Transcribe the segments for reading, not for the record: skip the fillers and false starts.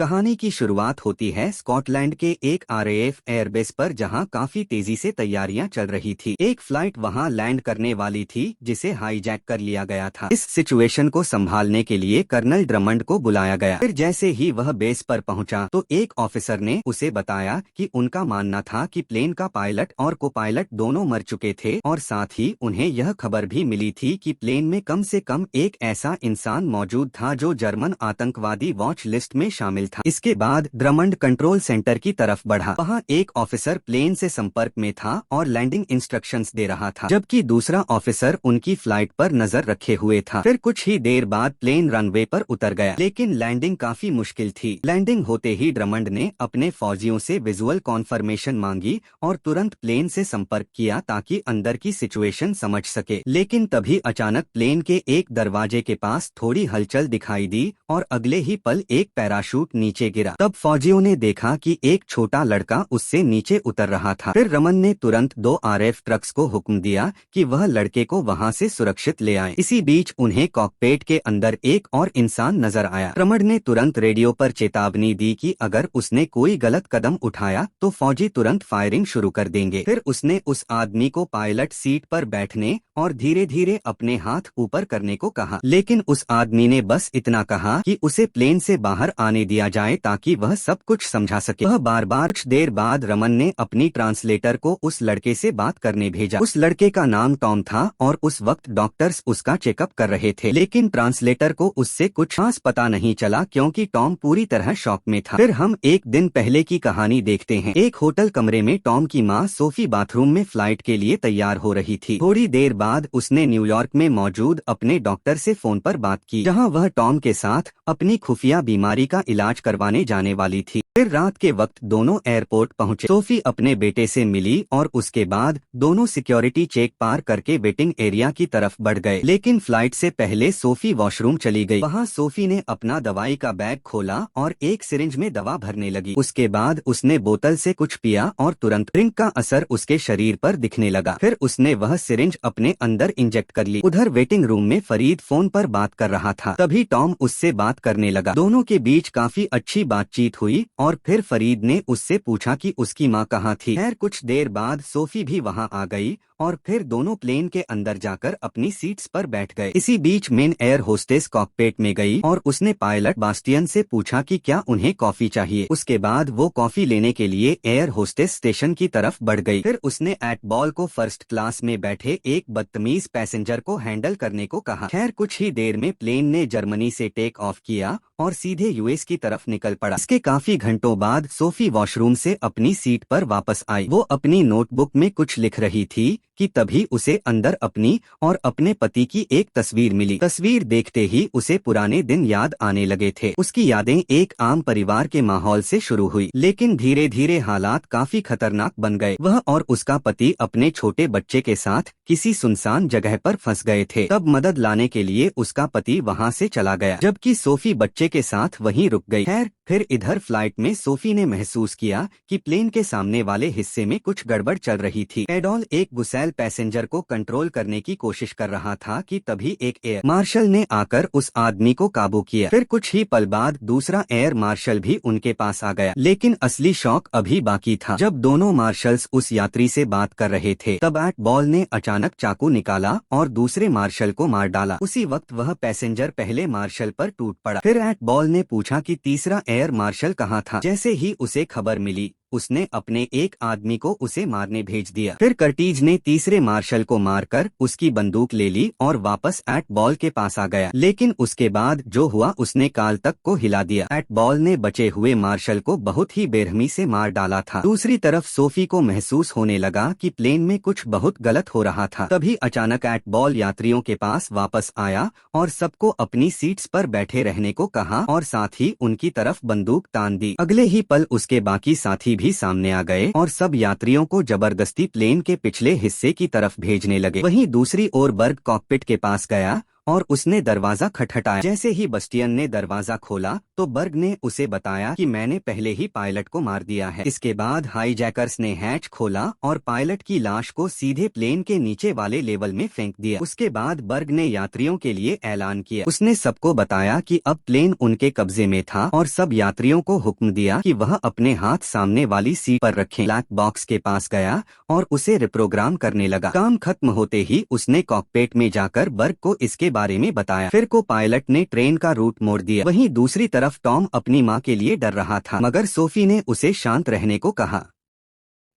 कहानी की शुरुआत होती है स्कॉटलैंड के एक आरएएफ एयरबेस पर, जहां काफी तेजी से तैयारियां चल रही थी। एक फ्लाइट वहां लैंड करने वाली थी जिसे हाईजैक कर लिया गया था। इस सिचुएशन को संभालने के लिए कर्नल ड्रमंड को बुलाया गया। फिर जैसे ही वह बेस पर पहुंचा तो एक ऑफिसर ने उसे बताया कि उनका मानना था कि प्लेन का पायलट और को पायलट दोनों मर चुके थे, और साथ ही उन्हें यह खबर भी मिली थी कि प्लेन में कम से कम एक ऐसा इंसान मौजूद था जो जर्मन आतंकवादी वॉच लिस्ट में शामिल था। इसके बाद ड्रमंड कंट्रोल सेंटर की तरफ बढ़ा। वहां एक ऑफिसर प्लेन से संपर्क में था और लैंडिंग इंस्ट्रक्शंस दे रहा था, जबकि दूसरा ऑफिसर उनकी फ्लाइट पर नजर रखे हुए था। फिर कुछ ही देर बाद प्लेन रनवे पर उतर गया, लेकिन लैंडिंग काफी मुश्किल थी। लैंडिंग होते ही ड्रमंड ने अपने फौजियों से विजुअल कॉन्फर्मेशन मांगी और तुरंत प्लेन से संपर्क किया ताकि अंदर की सिचुएशन समझ सके। लेकिन तभी अचानक प्लेन के एक दरवाजे के पास थोड़ी हलचल दिखाई दी और अगले ही पल एक पैराशूट नीचे गिरा। तब फौजियों ने देखा कि एक छोटा लड़का उससे नीचे उतर रहा था। फिर रमन ने तुरंत 2 आरएफ ट्रक्स को हुक्म दिया कि वह लड़के को वहां से सुरक्षित ले आए। इसी बीच उन्हें कॉकपिट के अंदर एक और इंसान नजर आया। रमन ने तुरंत रेडियो पर चेतावनी दी कि अगर उसने कोई गलत कदम उठाया तो फौजी तुरंत फायरिंग शुरू कर देंगे। फिर उसने उस आदमी को पायलट सीट पर बैठने और धीरे धीरे अपने हाथ ऊपर करने को कहा, लेकिन उस आदमी ने बस इतना कहा कि उसे प्लेन से बाहर आने दिया जाए ताकि वह सब कुछ समझा सके। वह बार बार। कुछ देर बाद रमन ने अपनी ट्रांसलेटर को उस लड़के से बात करने भेजा। उस लड़के का नाम टॉम था और उस वक्त डॉक्टर्स उसका चेकअप कर रहे थे, लेकिन ट्रांसलेटर को उससे कुछ खास पता नहीं चला क्योंकि टॉम पूरी तरह शॉक में था। फिर हम एक दिन पहले की कहानी देखते हैं। एक होटल कमरे में टॉम की माँ सोफी बाथरूम में फ्लाइट के लिए तैयार हो रही थी। थोड़ी देर बाद उसने न्यूयॉर्क में मौजूद अपने डॉक्टर से फोन पर बात की, जहां वह टॉम के साथ अपनी खुफिया बीमारी का इलाज करवाने जाने वाली थी। फिर रात के वक्त दोनों एयरपोर्ट पहुंचे। सोफी अपने बेटे से मिली और उसके बाद दोनों सिक्योरिटी चेक पार करके वेटिंग एरिया की तरफ बढ़ गए। लेकिन फ्लाइट से पहले सोफी वॉशरूम चली गई। वहां सोफी ने अपना दवाई का बैग खोला और एक सिरिंज में दवा भरने लगी। उसके बाद उसने बोतल से कुछ पिया और तुरंत ड्रिंक का असर उसके शरीर पर दिखने लगा। फिर उसने वह सिरिंज अपने अंदर इंजेक्ट कर ली। उधर वेटिंग रूम में फरीद फोन पर बात कर रहा था। तभी टॉम उससे बात करने लगा। दोनों के बीच काफी अच्छी बातचीत हुई और फिर फरीद ने उससे पूछा कि उसकी माँ कहाँ थी। खैर कुछ देर बाद सोफी भी वहाँ आ गई और फिर दोनों प्लेन के अंदर जाकर अपनी सीट्स पर बैठ गए। इसी बीच मेन एयर होस्टेस कॉकपिट में गई और उसने पायलट बास्टियन से पूछा कि क्या उन्हें कॉफी चाहिए। उसके बाद वो कॉफी लेने के लिए एयर होस्टेस स्टेशन की तरफ बढ़ गई। फिर उसने एटबॉल को फर्स्ट क्लास में बैठे एक बदतमीज पैसेंजर को हैंडल करने को कहा। खैर कुछ ही देर में प्लेन ने जर्मनी से टेक ऑफ किया और सीधे यूएस की तरफ निकल पड़ा। इसके काफी घंटों बाद सोफी वॉशरूम से अपनी सीट पर वापस आई। वो अपनी नोटबुक में कुछ लिख रही थी कि तभी उसे अंदर अपनी और अपने पति की एक तस्वीर मिली। तस्वीर देखते ही उसे पुराने दिन याद आने लगे थे। उसकी यादें एक आम परिवार के माहौल से शुरू हुई, लेकिन धीरे धीरे हालात काफी खतरनाक बन गए। वह और उसका पति अपने छोटे बच्चे के साथ किसी सुनसान जगह पर फंस गए थे। तब मदद लाने के लिए उसका पति वहां से चला गया, जबकि सोफी बच्चे के साथ वहीं रुक गई। खैर फिर इधर फ्लाइट में सोफी ने महसूस किया कि प्लेन के सामने वाले हिस्से में कुछ गड़बड़ चल रही थी। एडॉल एक गुस्सैल पैसेंजर को कंट्रोल करने की कोशिश कर रहा था कि तभी एक एयर मार्शल ने आकर उस आदमी को काबू किया। फिर कुछ ही पल बाद दूसरा एयर मार्शल भी उनके पास आ गया, लेकिन असली शौक अभी बाकी था। जब दोनों मार्शल्स उस यात्री से बात कर रहे थे तब एटबॉल ने अचानक चाकू निकाला और दूसरे मार्शल को मार डाला। उसी वक्त वह पैसेंजर पहले मार्शल पर टूट पड़ा। फिर एटबॉल ने पूछा कि तीसरा एयर मार्शल कहाँ था। जैसे ही उसे खबर मिली उसने अपने एक आदमी को उसे मारने भेज दिया। फिर कर्टीज ने तीसरे मार्शल को मारकर उसकी बंदूक ले ली और वापस एटबॉल के पास आ गया, लेकिन उसके बाद जो हुआ उसने काल तक को हिला दिया। एटबॉल ने बचे हुए मार्शल को बहुत ही बेरहमी से मार डाला था। दूसरी तरफ सोफी को महसूस होने लगा कि प्लेन में कुछ बहुत गलत हो रहा था। तभी अचानक एटबॉल यात्रियों के पास वापस आया और सबको अपनी सीट्स पर बैठे रहने को कहा और साथ ही उनकी तरफ बंदूक तान दी। अगले ही पल उसके बाकी साथी भी सामने आ गए और सब यात्रियों को जबरदस्ती प्लेन के पिछले हिस्से की तरफ भेजने लगे। वहीं दूसरी ओर बर्ग कॉकपिट के पास गया और उसने दरवाजा खटखटाया। जैसे ही बस्टियन ने दरवाजा खोला तो बर्ग ने उसे बताया कि मैंने पहले ही पायलट को मार दिया है। इसके बाद हाईजैकर्स ने हैच खोला और पायलट की लाश को सीधे प्लेन के नीचे वाले लेवल में फेंक दिया। उसके बाद बर्ग ने यात्रियों के लिए ऐलान किया। उसने सबको बताया कि अब प्लेन उनके कब्जे में था और सब यात्रियों को हुक्म दिया कि वह अपने हाथ सामने वाली सीट पर रखें। ब्लैक बॉक्स के पास गया और उसे रिप्रोग्राम करने लगा। काम खत्म होते ही उसने कॉकपिट में जाकर बर्ग को इसके बारे में बताया। फिर को पायलट ने ट्रेन का रूट मोड़ दिया। वहीं दूसरी तरफ टॉम अपनी माँ के लिए डर रहा था, मगर सोफी ने उसे शांत रहने को कहा।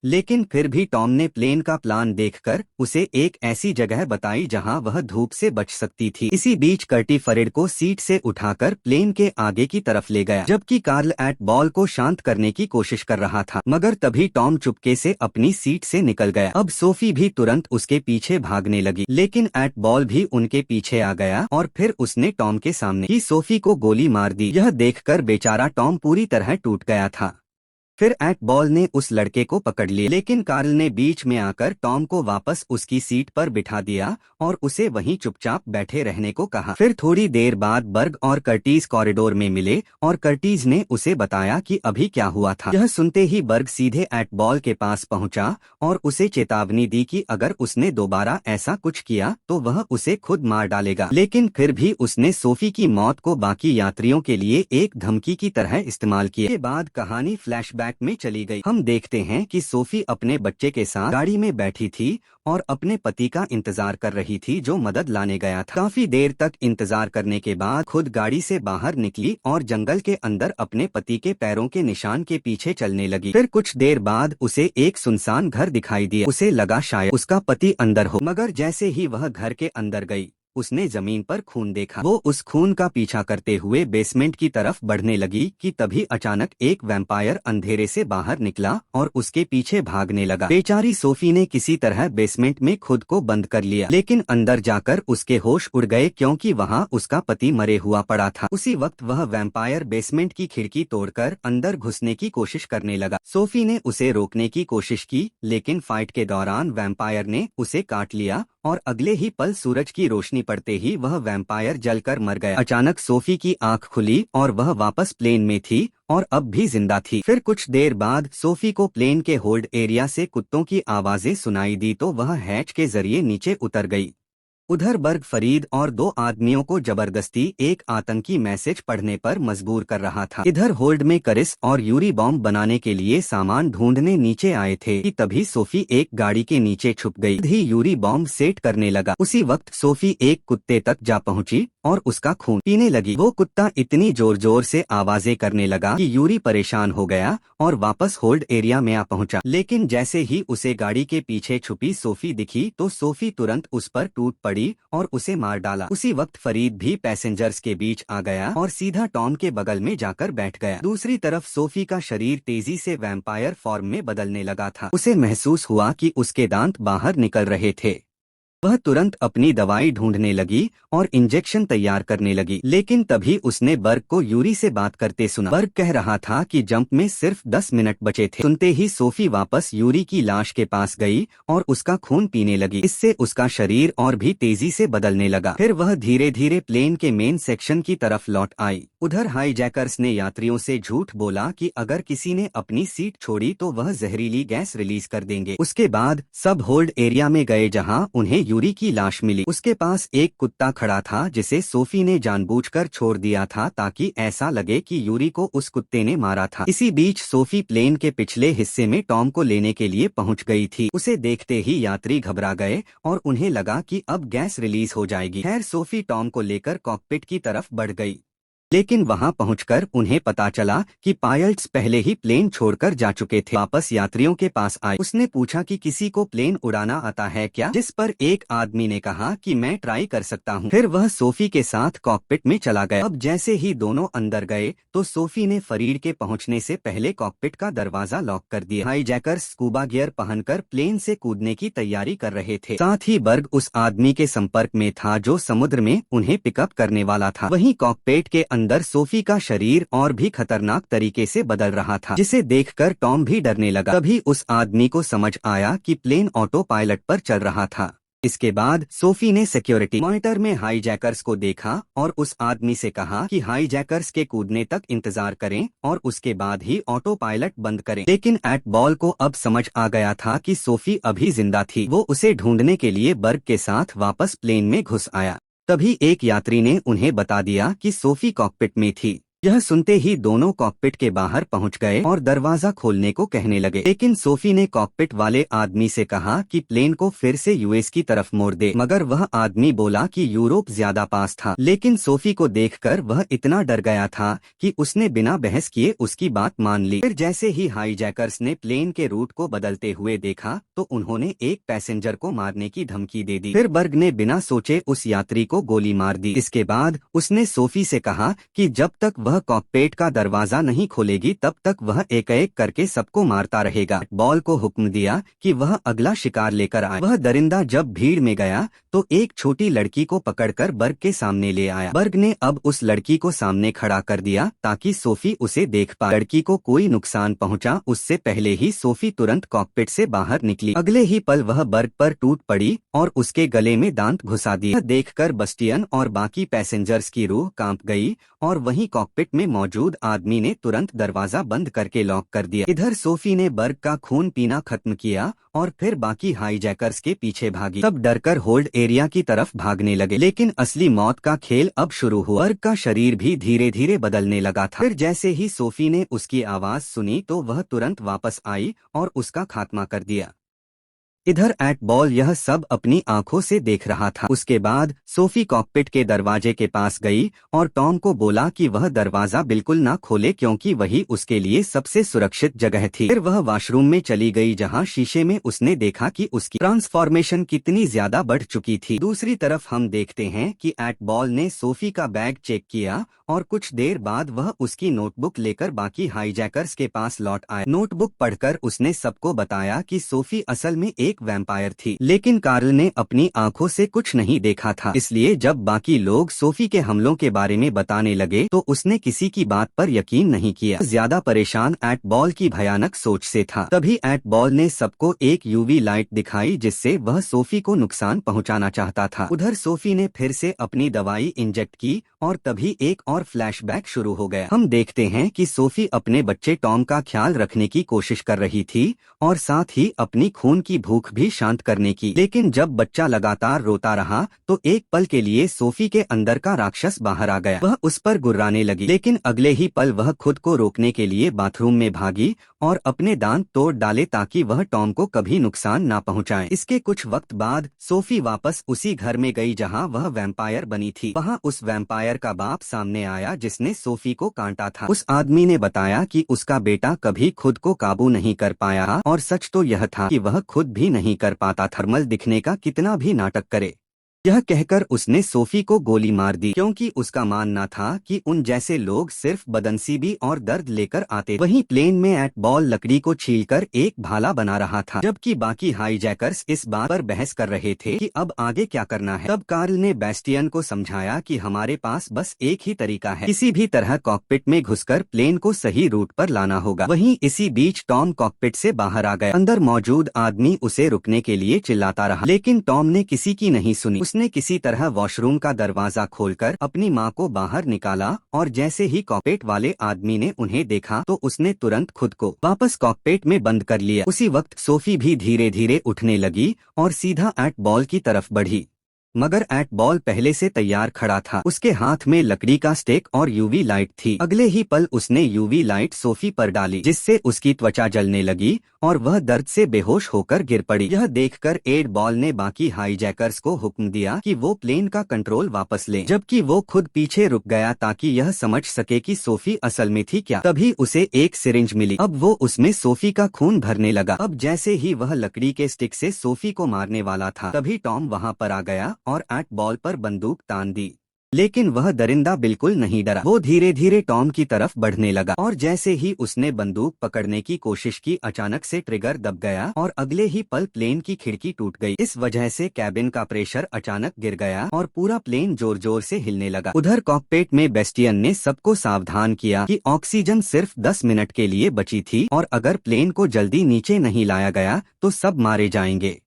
लेकिन फिर भी टॉम ने प्लेन का प्लान देखकर उसे एक ऐसी जगह बताई जहां वह धूप से बच सकती थी। इसी बीच कर्टी फरेड को सीट से उठाकर प्लेन के आगे की तरफ ले गया, जबकि कार्ल एट बॉल को शांत करने की कोशिश कर रहा था। मगर तभी टॉम चुपके से अपनी सीट से निकल गया। अब सोफी भी तुरंत उसके पीछे भागने लगी, लेकिन एट बॉल भी उनके पीछे आ गया और फिर उसने टॉम के सामने ही सोफी को गोली मार दी। यह देखकर बेचारा टॉम पूरी तरह टूट गया था। फिर एट बॉल ने उस लड़के को पकड़ लिया, लेकिन कार्ल ने बीच में आकर टॉम को वापस उसकी सीट पर बिठा दिया और उसे वहीं चुपचाप बैठे रहने को कहा। फिर थोड़ी देर बाद बर्ग और कर्टीज कॉरिडोर में मिले और कर्टीज ने उसे बताया कि अभी क्या हुआ था। यह सुनते ही बर्ग सीधे एट बॉल के पास पहुंचा और उसे चेतावनी दी कि अगर उसने दोबारा ऐसा कुछ किया तो वह उसे खुद मार डालेगा। लेकिन फिर भी उसने सोफी की मौत को बाकी यात्रियों के लिए एक धमकी की तरह इस्तेमाल किया। के बाद कहानी फ्लैशबैक में चली गई। हम देखते हैं कि सोफी अपने बच्चे के साथ गाड़ी में बैठी थी और अपने पति का इंतजार कर रही थी जो मदद लाने गया था। काफी देर तक इंतजार करने के बाद खुद गाड़ी से बाहर निकली और जंगल के अंदर अपने पति के पैरों के निशान के पीछे चलने लगी। फिर कुछ देर बाद उसे एक सुनसान घर दिखाई दिया। उसे लगा शायद उसका पति अंदर हो, मगर जैसे ही वह घर के अंदर गई उसने जमीन पर खून देखा। वो उस खून का पीछा करते हुए बेसमेंट की तरफ बढ़ने लगी कि तभी अचानक एक वैम्पायर अंधेरे से बाहर निकला और उसके पीछे भागने लगा। बेचारी सोफी ने किसी तरह बेसमेंट में खुद को बंद कर लिया, लेकिन अंदर जाकर उसके होश उड़ गए क्योंकि वहाँ उसका पति मरे हुआ पड़ा था। उसी वक्त वह वैम्पायर बेसमेंट की खिड़की तोड़कर अंदर घुसने की कोशिश करने लगा। सोफी ने उसे रोकने की कोशिश की, लेकिन फाइट के दौरान वैम्पायर ने उसे काट लिया और अगले ही पल सूरज की रोशनी पड़ते ही वह वैम्पायर जलकर मर गया। अचानक सोफी की आंख खुली और वह वापस प्लेन में थी और अब भी जिंदा थी। फिर कुछ देर बाद सोफी को प्लेन के होल्ड एरिया से कुत्तों की आवाजें सुनाई दी तो वह हैच के जरिए नीचे उतर गई। उधर बर्ग फरीद और दो आदमियों को जबरदस्ती एक आतंकी मैसेज पढ़ने पर मजबूर कर रहा था। इधर होल्ड में करिस और यूरी बॉम्ब बनाने के लिए सामान ढूंढने नीचे आए थे कि तभी सोफी एक गाड़ी के नीचे छुप गई। ही यूरी बॉम्ब सेट करने लगा। उसी वक्त सोफी एक कुत्ते तक जा पहुंची और उसका खून पीने लगी। वो कुत्ता इतनी जोर जोर से आवाजें करने लगा कि यूरी परेशान हो गया और वापस होल्ड एरिया में आ पहुंचा। लेकिन जैसे ही उसे गाड़ी के पीछे छुपी सोफी दिखी तो सोफी तुरंत उस पर टूट पड़ी और उसे मार डाला। उसी वक्त फरीद भी पैसेंजर्स के बीच आ गया और सीधा टॉम के बगल में जाकर बैठ गया। दूसरी तरफ सोफी का शरीर तेजी से वैम्पायर फॉर्म में बदलने लगा था। उसे महसूस हुआ कि उसके दांत बाहर निकल रहे थे। वह तुरंत अपनी दवाई ढूंढने लगी और इंजेक्शन तैयार करने लगी, लेकिन तभी उसने बर्ग को यूरी से बात करते सुना। बर्ग कह रहा था कि जंप में सिर्फ 10 मिनट बचे थे। सुनते ही सोफी वापस यूरी की लाश के पास गई और उसका खून पीने लगी। इससे उसका शरीर और भी तेजी से बदलने लगा। फिर वह धीरे धीरे प्लेन के मेन सेक्शन की तरफ लौट आई। उधर हाईजैकर्स ने यात्रियों से झूठ बोला कि अगर किसी ने अपनी सीट छोड़ी तो वह जहरीली गैस रिलीज कर देंगे। उसके बाद सब होल्ड एरिया में गए जहां उन्हें यूरी की लाश मिली। उसके पास एक कुत्ता खड़ा था जिसे सोफी ने जानबूझकर छोड़ दिया था ताकि ऐसा लगे कि यूरी को उस कुत्ते ने मारा था। इसी बीच सोफी प्लेन के पिछले हिस्से में टॉम को लेने के लिए पहुंच गई थी। उसे देखते ही यात्री घबरा गए और उन्हें लगा कि अब गैस रिलीज हो जाएगी। खैर सोफी टॉम को लेकर कॉकपिट की तरफ बढ़ गई, लेकिन वहां पहुंचकर उन्हें पता चला कि पायलट्स पहले ही प्लेन छोड़कर जा चुके थे। वापस यात्रियों के पास आए। उसने पूछा कि किसी को प्लेन उड़ाना आता है क्या, जिस पर एक आदमी ने कहा कि मैं ट्राई कर सकता हूं। फिर वह सोफी के साथ कॉकपिट में चला गया। अब जैसे ही दोनों अंदर गए तो सोफी ने फरीड के पहुंचने से पहले कॉकपिट का दरवाजा लॉक कर दिया। हाईजैकर्स स्कूबा गियर पहनकर प्लेन से कूदने की तैयारी कर रहे थे। साथ ही बर्ग उस आदमी के संपर्क में था जो समुद्र में उन्हें पिकअप करने वाला था। वहीं कॉकपिट के अंदर सोफी का शरीर और भी खतरनाक तरीके से बदल रहा था, जिसे देखकर टॉम भी डरने लगा। तभी उस आदमी को समझ आया कि प्लेन ऑटो पायलट पर चल रहा था। इसके बाद सोफी ने सिक्योरिटी मॉनिटर में हाईजैकर्स को देखा और उस आदमी से कहा कि हाईजैकर्स के कूदने तक इंतजार करें और उसके बाद ही ऑटो पायलट बंद करें। लेकिन एट बॉल को अब समझ आ गया था कि सोफी अभी जिंदा थी। वो उसे ढूंढने के लिए बर्ग के साथ वापस प्लेन में घुस आया। तभी एक यात्री ने उन्हें बता दिया कि सोफी कॉकपिट में थी। यह सुनते ही दोनों कॉकपिट के बाहर पहुंच गए और दरवाजा खोलने को कहने लगे। लेकिन सोफी ने कॉकपिट वाले आदमी से कहा कि प्लेन को फिर से यूएस की तरफ मोड़ दे, मगर वह आदमी बोला कि यूरोप ज्यादा पास था। लेकिन सोफी को देखकर वह इतना डर गया था कि उसने बिना बहस किए उसकी बात मान ली। फिर जैसे ही हाईजैकर्स ने प्लेन के रूट को बदलते हुए देखा तो उन्होंने एक पैसेंजर को मारने की धमकी दे दी। फिर बर्ग ने बिना सोचे उस यात्री को गोली मार दी। इसके बाद उसने सोफी से कहा कि जब तक वह कॉकपिट का दरवाजा नहीं खोलेगी तब तक वह एक एक करके सबको मारता रहेगा। बॉल को हुक्म दिया कि वह अगला शिकार लेकर आए। वह दरिंदा जब भीड़ में गया तो एक छोटी लड़की को पकड़कर बर्ग के सामने ले आया। बर्ग ने अब उस लड़की को सामने खड़ा कर दिया ताकि सोफी उसे देख पाए। लड़की को कोई नुकसान पहुंचा उससे पहले ही सोफी तुरंत कॉकपिट से बाहर निकली। अगले ही पल वह बर्ग पर टूट पड़ी और उसके गले में दांत घुसा दिए। देखकर बस्टियन और बाकी पैसेंजर्स की रूह कांप गई और वहीं कॉकपिट में मौजूद आदमी ने तुरंत दरवाजा बंद करके लॉक कर दिया। इधर सोफी ने बर्ग का खून पीना खत्म किया और फिर बाकी हाईजैकर्स के पीछे भागी। तब डरकर होल्ड एरिया की तरफ भागने लगे। लेकिन असली मौत का खेल अब शुरू हुआ। बर्ग का शरीर भी धीरे धीरे बदलने लगा था। फिर जैसे ही सोफी ने उसकी आवाज सुनी तो वह तुरंत वापस आई और उसका खात्मा कर दिया। इधर एट बॉल यह सब अपनी आंखों से देख रहा था। उसके बाद सोफी कॉकपिट के दरवाजे के पास गई और टॉम को बोला कि वह दरवाजा बिल्कुल ना खोले क्योंकि वही उसके लिए सबसे सुरक्षित जगह थी। फिर वह वॉशरूम में चली गई जहां शीशे में उसने देखा कि उसकी ट्रांसफॉर्मेशन कितनी ज्यादा बढ़ चुकी थी। दूसरी तरफ हम देखते हैं कि एट बॉल ने सोफी का बैग चेक किया और कुछ देर बाद वह उसकी नोटबुक लेकर बाकी हाईजैकर्स के पास लौट आया। नोटबुक पढ़कर उसने सबको बताया कि सोफी असल में एक वैम्पायर थी, लेकिन कार्ल ने अपनी आंखों से कुछ नहीं देखा था। इसलिए जब बाकी लोग सोफी के हमलों के बारे में बताने लगे तो उसने किसी की बात पर यकीन नहीं किया। ज्यादा परेशान एट बॉल की भयानक सोच से था। तभी एट बॉल ने सबको एक यूवी लाइट दिखाई जिससे वह सोफी को नुकसान पहुंचाना चाहता था। उधर सोफी ने फिर से अपनी दवाई इंजेक्ट की और तभी एक और फ्लैशबैक शुरू हो गया। हम देखते हैं कि सोफी अपने बच्चे टॉम का ख्याल रखने की कोशिश कर रही थी और साथ ही अपनी खून की भूख भी शांत करने की। लेकिन जब बच्चा लगातार रोता रहा तो एक पल के लिए सोफी के अंदर का राक्षस बाहर आ गया। वह उस पर गुर्राने लगी, लेकिन अगले ही पल वह खुद को रोकने के लिए बाथरूम में भागी और अपने दांत तोड़ डाले ताकि वह टॉम को कभी नुकसान ना पहुंचाए। इसके कुछ वक्त बाद सोफी वापस उसी घर में गई जहां वह वैम्पायर बनी थी। वहां उस वैम्पायर का बाप सामने आया जिसने सोफी को काटा था। उस आदमी ने बताया कि उसका बेटा कभी खुद को काबू नहीं कर पाया और सच तो यह था कि वह खुद भी नहीं कर पाता थर्मल दिखने का कितना भी नाटक करे। यह कहकर उसने सोफी को गोली मार दी क्योंकि उसका मानना था कि उन जैसे लोग सिर्फ बदनसीबी और दर्द लेकर आते। वहीं प्लेन में एट बॉल लकड़ी को छीलकर एक भाला बना रहा था जबकि बाकी हाईजैकर्स इस बात पर बहस कर रहे थे कि अब आगे क्या करना है। तब कार्ल ने बेस्टियन को समझाया कि हमारे पास बस एक ही तरीका है, किसी भी तरह कॉकपिट में घुसकर प्लेन को सही रूट पर लाना होगा। वहीं इसी बीच टॉम कॉकपिट से बाहर आ गया। अंदर मौजूद आदमी उसे रुकने के लिए चिल्लाता रहा, लेकिन टॉम ने किसी की नहीं सुनी। उसने किसी तरह वॉशरूम का दरवाजा खोलकर अपनी मां को बाहर निकाला और जैसे ही कॉकपिट वाले आदमी ने उन्हें देखा तो उसने तुरंत खुद को वापस कॉकपिट में बंद कर लिया। उसी वक्त सोफी भी धीरे धीरे उठने लगी और सीधा एट बॉल की तरफ बढ़ी, मगर एट बॉल पहले से तैयार खड़ा था। उसके हाथ में लकड़ी का स्टेक और यूवी लाइट थी। अगले ही पल उसने यूवी लाइट सोफी पर डाली जिससे उसकी त्वचा जलने लगी और वह दर्द से बेहोश होकर गिर पड़ी। यह देखकर एट बॉल ने बाकी हाईजैकर्स को हुक्म दिया कि वो प्लेन का कंट्रोल वापस लें, जबकि वो खुद पीछे रुक गया ताकि यह समझ सके कि सोफी असल में थी क्या। तभी उसे एक सिरिंज मिली। अब वो उसमें सोफी का खून भरने लगा। अब जैसे ही वह लकड़ी के स्टिक से सोफी को मारने वाला था तभी टॉम वहां पर आ गया और एट बॉल पर बंदूक तान दी। लेकिन वह दरिंदा बिल्कुल नहीं डरा। वो धीरे धीरे टॉम की तरफ बढ़ने लगा और जैसे ही उसने बंदूक पकड़ने की कोशिश की अचानक से ट्रिगर दब गया और अगले ही पल प्लेन की खिड़की टूट गई। इस वजह से कैबिन का प्रेशर अचानक गिर गया और पूरा प्लेन जोर जोर से हिलने लगा। उधर कॉकपिट में बेस्टियन ने सबको सावधान किया कि ऑक्सीजन सिर्फ 10 मिनट के लिए बची थी और अगर प्लेन को जल्दी नीचे नहीं लाया गया तो सब मारे जाएंगे।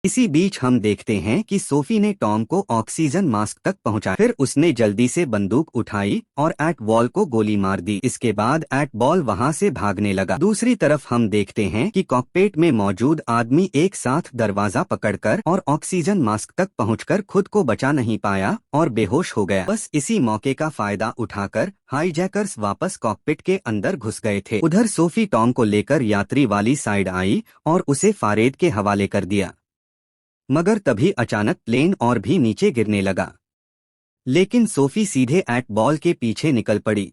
इसी बीच हम देखते हैं कि सोफी ने टॉम को ऑक्सीजन मास्क तक पहुंचाया। फिर उसने जल्दी से बंदूक उठाई और एट बॉल को गोली मार दी। इसके बाद एट बॉल वहां से भागने लगा। दूसरी तरफ हम देखते हैं कि कॉकपिट में मौजूद आदमी एक साथ दरवाजा पकड़कर और ऑक्सीजन मास्क तक पहुंचकर खुद को बचा नहीं पाया और बेहोश हो गया। बस इसी मौके का फायदा उठाकर हाईजैकर्स वापस कॉकपिट के अंदर घुस गए थे। उधर सोफी टॉम को लेकर यात्री वाली साइड आई और उसे फारेद के हवाले कर दिया, मगर तभी अचानक प्लेन और भी नीचे गिरने लगा। लेकिन सोफी सीधे एट बॉल के पीछे निकल पड़ी।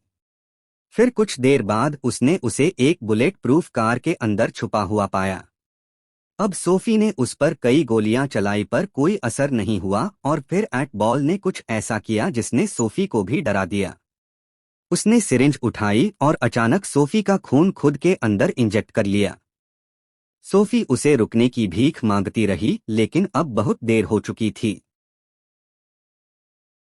फिर कुछ देर बाद उसने उसे एक बुलेट प्रूफ कार के अंदर छुपा हुआ पाया। अब सोफी ने उस पर कई गोलियां चलाई पर कोई असर नहीं हुआ और फिर एट बॉल ने कुछ ऐसा किया जिसने सोफी को भी डरा दिया। उसने सिरिंज उठाई और अचानक सोफी का खून खुद के अंदर इंजेक्ट कर लिया। सोफी उसे रुकने की भीख मांगती रही, लेकिन अब बहुत देर हो चुकी थी।